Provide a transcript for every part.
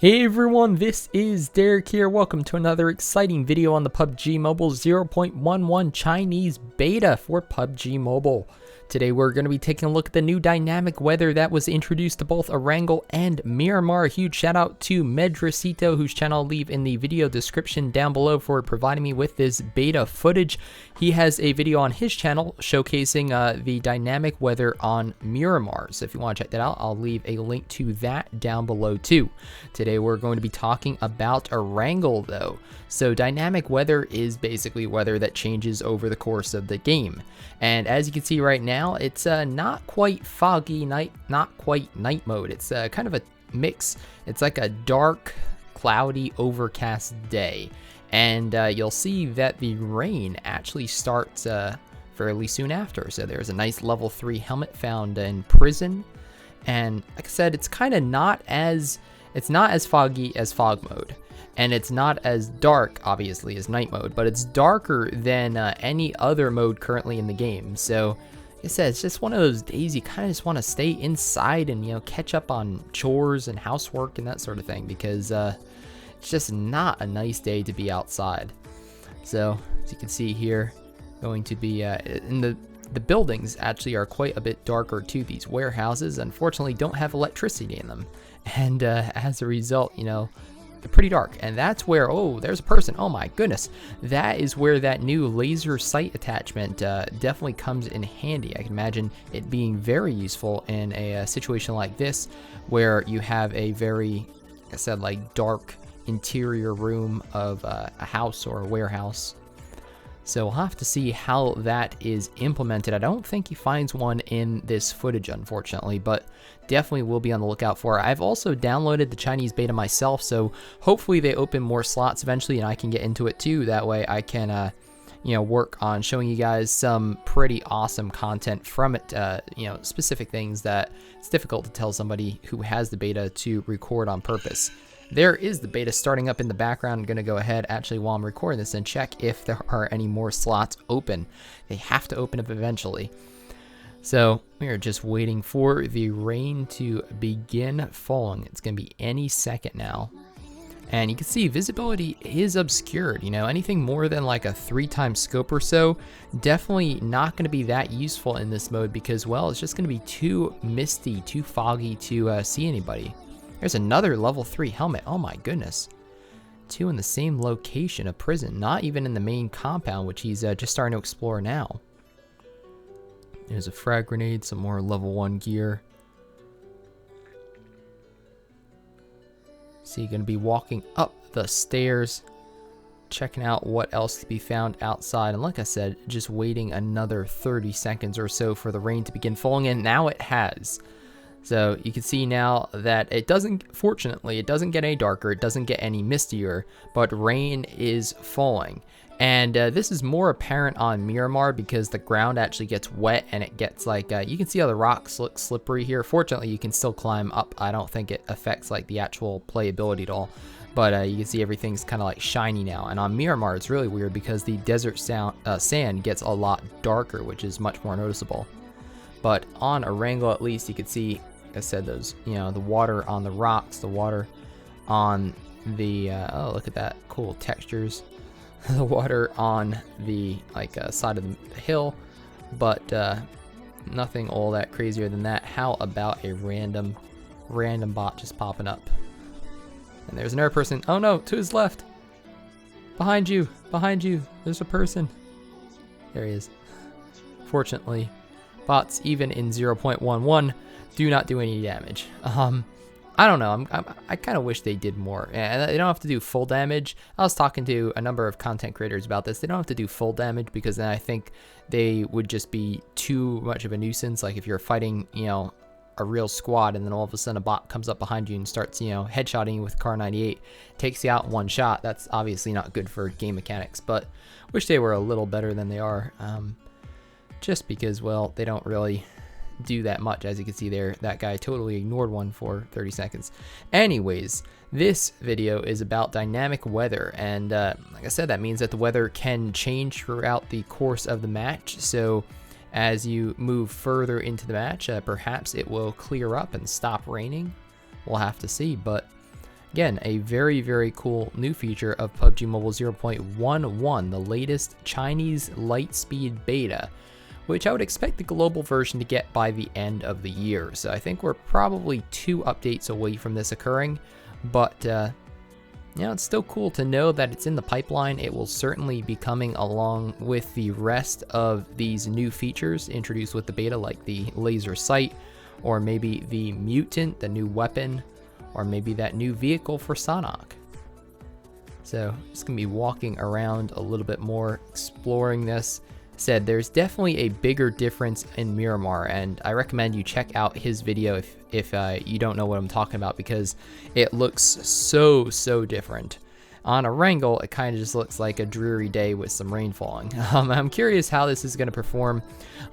Hey everyone, this is Derek here. Welcome to another exciting video on the PUBG Mobile 0.11 Chinese beta for PUBG Mobile. Today we're going to be taking a look at the new dynamic weather that was introduced to both Erangel and Miramar. A huge shout out to Medracito, whose channel I'll leave in the video description down below, for providing me with this beta footage. He has a video on his channel showcasing the dynamic weather on Miramar. So if you want to check that out, I'll leave a link to that down below too. Today we're going to be talking about Erangel though. So dynamic weather is basically weather that changes over the course of the game. And as you can see right now, it's not quite foggy night, not quite night mode. It's kind of a mix. It's like a dark, cloudy, overcast day. And you'll see that the rain actually starts fairly soon after. So there's a nice level 3 helmet found in prison. And like I said, it's kind of not as foggy as fog mode. And it's not as dark, obviously, as night mode, but it's darker than any other mode currently in the game. So, like I said, it's just one of those days you kind of just want to stay inside and, catch up on chores and housework and that sort of thing, because it's just not a nice day to be outside. So, as you can see here, going to be in the buildings actually are quite a bit darker too. These warehouses, unfortunately, don't have electricity in them, and as a result, they're pretty dark. And that's where, oh, there's a person. Oh my goodness, that is where that new laser sight attachment definitely comes in handy. I can imagine it being very useful in a situation like this, where you have a very, like I said, like dark interior room of a house or a warehouse. So we'll have to see how that is implemented. I don't think he finds one in this footage, unfortunately, but definitely will be on the lookout for it. I've also downloaded the Chinese beta myself, so hopefully they open more slots eventually and I can get into it too. That way I can, work on showing you guys some pretty awesome content from it, specific things that it's difficult to tell somebody who has the beta to record on purpose. There is the beta starting up in the background. I'm going to go ahead actually while I'm recording this and check if there are any more slots open. They have to open up eventually. So we are just waiting for the rain to begin falling. It's going to be any second now. And you can see visibility is obscured. Anything more than like a 3x scope or so, definitely not going to be that useful in this mode, because, well, it's just going to be too misty, too foggy to see anybody. There's another level 3 helmet. Oh my goodness. 2 in the same location, a prison. Not even in the main compound, which he's just starting to explore now. There's a frag grenade, some more level 1 gear. So you're going to be walking up the stairs, checking out what else can be found outside. And like I said, just waiting another 30 seconds or so for the rain to begin falling, and now it has. So you can see now that fortunately, it doesn't get any darker, it doesn't get any mistier, but rain is falling. And this is more apparent on Miramar because the ground actually gets wet and it gets like, you can see how the rocks look slippery here. Fortunately, you can still climb up. I don't think it affects like the actual playability at all. But you can see everything's kind of like shiny now. And on Miramar, it's really weird because the desert sand gets a lot darker, which is much more noticeable. But on Erangel, at least, you can see, I said, those, the water on the rocks, the water on the oh, look at that, cool textures, the water on the side of the hill, but nothing all that crazier than that. How about a random bot just popping up? And there's another person. Oh no, to his left, behind you, there's a person. There he is. Fortunately, bots even in 0.11 do not do any damage. I don't know. I kind of wish they did more. And they don't have to do full damage. I was talking to a number of content creators about this. They don't have to do full damage, because then I think they would just be too much of a nuisance. Like if you're fighting, a real squad, and then all of a sudden a bot comes up behind you and starts, headshotting you with Car 98, takes you out in one shot. That's obviously not good for game mechanics. But wish they were a little better than they are. Just because, well, they don't really do that much. As you can see there, that guy totally ignored one for 30 seconds. Anyways, this video is about dynamic weather, and like I said, that means that the weather can change throughout the course of the match. So as you move further into the match, perhaps it will clear up and stop raining. We'll have to see, but Again, a very, very cool new feature of PUBG Mobile 0.11, the latest Chinese Lightspeed beta, which I would expect the global version to get by the end of the year. So I think we're probably 2 updates away from this occurring, but it's still cool to know that it's in the pipeline. It will certainly be coming along with the rest of these new features introduced with the beta, like the laser sight, or maybe the mutant, the new weapon, or maybe that new vehicle for Sanhok. So just gonna be walking around a little bit more, exploring this. Said there's definitely a bigger difference in Miramar, and I recommend you check out his video if you don't know what I'm talking about, because it looks so different. On Erangel, it kind of just looks like a dreary day with some rain falling. I'm curious how this is going to perform.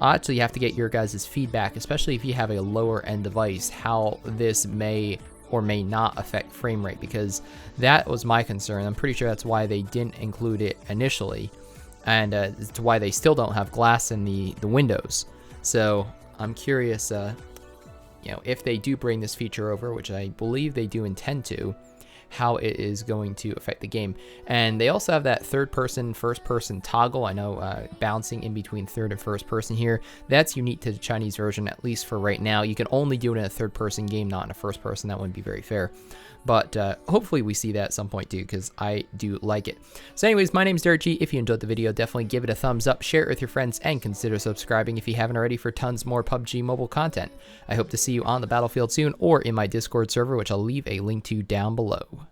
Actually, you have to get your guys' feedback, especially if you have a lower end device, how this may or may not affect frame rate, because that was my concern. I'm pretty sure that's why they didn't include it initially, and it's why they still don't have glass in the windows. So I'm curious, if they do bring this feature over, which I believe they do intend to, how it is going to affect the game. And they also have that third person, first person toggle. I know bouncing in between third and first person here, that's unique to the Chinese version, at least for right now. You can only do it in a third person game, not in a first person. That wouldn't be very fair. But hopefully we see that at some point too, because I do like it. So anyways, my name is DerekG. If you enjoyed the video, definitely give it a thumbs up, share it with your friends, and consider subscribing if you haven't already for tons more PUBG Mobile content. I hope to see you on the battlefield soon, or in my Discord server, which I'll leave a link to down below.